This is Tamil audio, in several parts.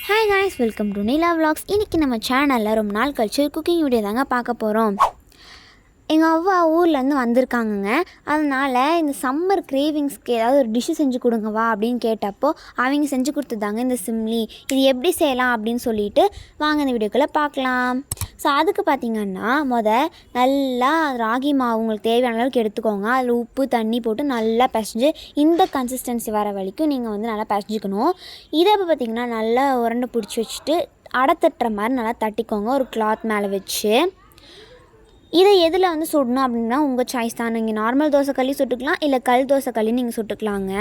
Hi guys, welcome to Neela vlogs. இன்றைக்கி நம்ம சேனலில் ரொம்ப நாள் கழிச்சு குக்கிங் வீடியோ தாங்க பார்க்க போகிறோம். எங்கள் அவ்வா ஊர்லேருந்து வந்திருக்காங்கங்க. அதனால் இந்த சம்மர் கிரேவிங்ஸ்க்கு ஏதாவது ஒரு டிஷ்ஷு செஞ்சு கொடுங்கவா அப்படின்னு கேட்டப்போ அவங்க செஞ்சு கொடுத்துதாங்க இந்த சிம்லி. இது எப்படி செய்யலாம் அப்படின்னு சொல்லிட்டு வாங்க இந்த வீடியோக்குள்ளே பார்க்கலாம். ஸோ அதுக்கு பார்த்திங்கன்னா நல்லா ராகி மாவு உங்களுக்கு தேவையான அளவுக்கு எடுத்துக்கோங்க. அதில் உப்பு தண்ணி போட்டு நல்லா பிசைஞ்சு இந்த கன்சிஸ்டன்சி வர வரைக்கும் நீங்கள் நல்லா பிசைஞ்சிக்கணும். இதை இப்போ பார்த்திங்கன்னா நல்லா உருண்டை பிடிச்சி வச்சுட்டு அடை தட்டுற மாதிரி நல்லா தட்டிக்கோங்க ஒரு கிளாத் மேலே வச்சு. இதை எதில் சுடணும் அப்படின்னா உங்கள் சாய்ஸ் தான். நீங்கள் நார்மல் தோசைக்கல்லி சுட்டுக்கலாம், இல்லை கல் தோசைக்கல்லி நீங்கள் சுட்டுக்கலாங்க.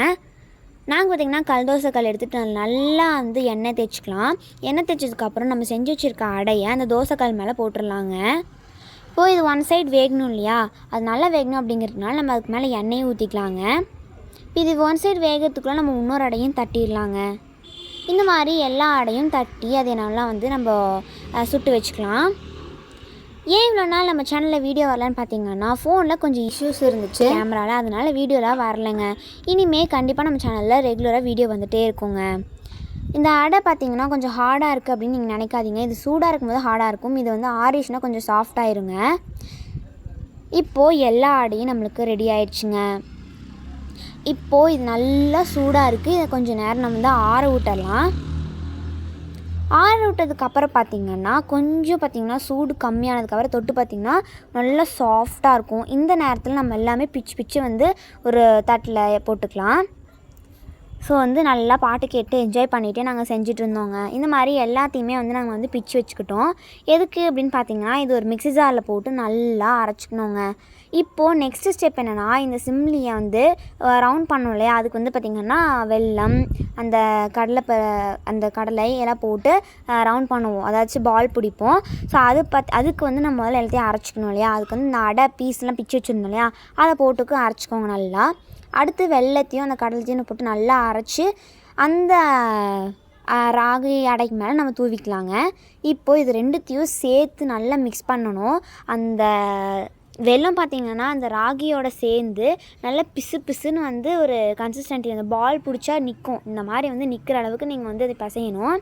நாங்கள் பார்த்திங்கன்னா கல் தோசைக்கல் எடுத்துகிட்டு நல்லா எண்ணெய் தேய்ச்சிக்கலாம். எண்ணெய் தேய்ச்சதுக்கப்புறம் நம்ம செஞ்சு வச்சுருக்க அடையை அந்த தோசைக்கல் மேலே போட்டுடலாங்க. இப்போது இது ஒன் சைடு வேகணும் இல்லையா, அது நல்லா வேகணும் அப்படிங்கிறதுனால நம்ம அதுக்கு மேலே எண்ணெயை ஊற்றிக்கலாங்க. இப்போ இது ஒன் சைடு வேகிறதுக்குள்ளே நம்ம இன்னொரு அடையும் தட்டிடலாங்க. இந்த மாதிரி எல்லா அடையும் தட்டி அதை நல்லா நம்ம சுட்டு வச்சுக்கலாம். ஏன் இவ்வளோ நாள் நம்ம சேனலில் வீடியோ வரலான்னு பார்த்தீங்கன்னா ஃபோனில் கொஞ்சம் இஷ்யூஸ் இருந்துச்சு கேமராவில், அதனால் வீடியோலாம் வரலைங்க. இனிமேல் கண்டிப்பாக நம்ம சேனலில் ரெகுலராக வீடியோ வந்துகிட்டே இருக்குங்க. இந்த அடை பார்த்திங்கன்னா கொஞ்சம் ஹார்டாக இருக்குது அப்படின்னு நீங்கள் நினைக்காதீங்க. இது சூடாக இருக்கும்போது ஹார்டாக இருக்கும். இது ஆறிச்சுனா கொஞ்சம் சாஃப்டாகிருங்க. இப்போது எல்லா அடையும் நம்மளுக்கு ரெடி ஆயிடுச்சுங்க. இப்போது இது நல்லா சூடாக இருக்குது. இதை கொஞ்சம் நேரம் நம்ம ஆற விட்டுடலாம். ஆற விட்டதுக்கப்புறம் பார்த்திங்கன்னா கொஞ்சம் சூடு கம்மியானதுக்கப்புறம் தொட்டு பார்த்திங்கன்னா நல்லா சாஃப்டாக இருக்கும். இந்த நேரத்தில் நம்ம எல்லாமே பிச்சு ஒரு தட்டில் போட்டுக்கலாம். ஸோ நல்லா பாட்டு கேட்டு என்ஜாய் பண்ணிவிட்டு நாங்கள் செஞ்சுட்டு இருந்தோங்க. இந்த மாதிரி எல்லாத்தையுமே நாங்கள் பிச்சு வச்சுக்கிட்டோம். எதுக்கு அப்படின்னு பார்த்திங்கன்னா இது ஒரு மிக்ஸி ஜாரில் போட்டு நல்லா அரைச்சிக்கணுங்க. இப்போது நெக்ஸ்ட்டு ஸ்டெப் என்னென்னா, இந்த சிம்லியை ரவுண்ட் பண்ணோம் இல்லையா, அதுக்கு பார்த்திங்கன்னா வெல்லம் அந்த கடலை எல்லாம் போட்டு ரவுண்ட் பண்ணுவோம், அதாச்சும் பால் பிடிப்போம். ஸோ அதுக்கு நம்ம முதல்ல எல்லாத்தையும் அரைச்சிக்கணும் இல்லையா, அதுக்கு இந்த அடை பீஸ்லாம் பிச்சு வச்சுருந்தோம் இல்லையா, அதை போட்டுக்கு அரைச்சிக்கோங்க நல்லா. அடுத்து வெல்லத்தையும் அந்த கடலைத்தையும் போட்டு நல்லா அரைச்சி அந்த ராகி அடைக்கு மேலே நம்ம தூவிக்கலாங்க. இப்போது இது ரெண்டுத்தையும் சேர்த்து நல்லா மிக்ஸ் பண்ணணும். அந்த வெல்லம் பார்த்திங்கன்னா அந்த ராகியோட சேர்ந்து நல்லா பிசு பிசுன்னு ஒரு கன்சிஸ்டன்சி, அந்த பால் பிடிச்சா நிற்கும், இந்த மாதிரி நிற்கிற அளவுக்கு நீங்கள் அதை பிசையணும்.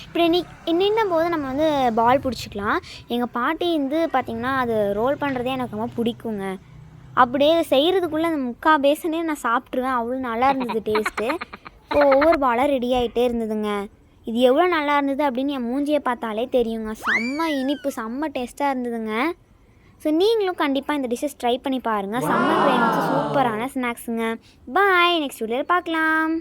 இப்படி நின்னும் போது நம்ம பால் பிடிச்சிக்கலாம். எங்கள் பாட்டி பார்த்திங்கன்னா அது ரோல் பண்ணுறதே எனக்கு ரொம்ப பிடிக்குங்க. அப்படியே செய்கிறதுக்குள்ளே அந்த முக்கால் பேசனே நான் சாப்பிட்ருவேன். அவ்வளோ நல்லா இருந்தது டேஸ்ட்டு. ஒவ்வொரு பாலாக ரெடி ஆகிட்டே இருந்ததுங்க. இது எவ்வளோ நல்லா இருந்தது அப்படின்னு என் மூஞ்சியை பார்த்தாலே தெரியுங்க. செம்ம இனிப்பு, செம்ம டேஸ்ட்டாக இருந்ததுங்க. ஸோ நீங்களும் கண்டிப்பாக இந்த டிஷ்ஷஸ் ட்ரை பண்ணி பாருங்கள். சம்மர் டைம்ஸ் சூப்பரான ஸ்நாக்ஸுங்க. பாய், நெக்ஸ்ட் வீடியோவில் பார்க்கலாம்.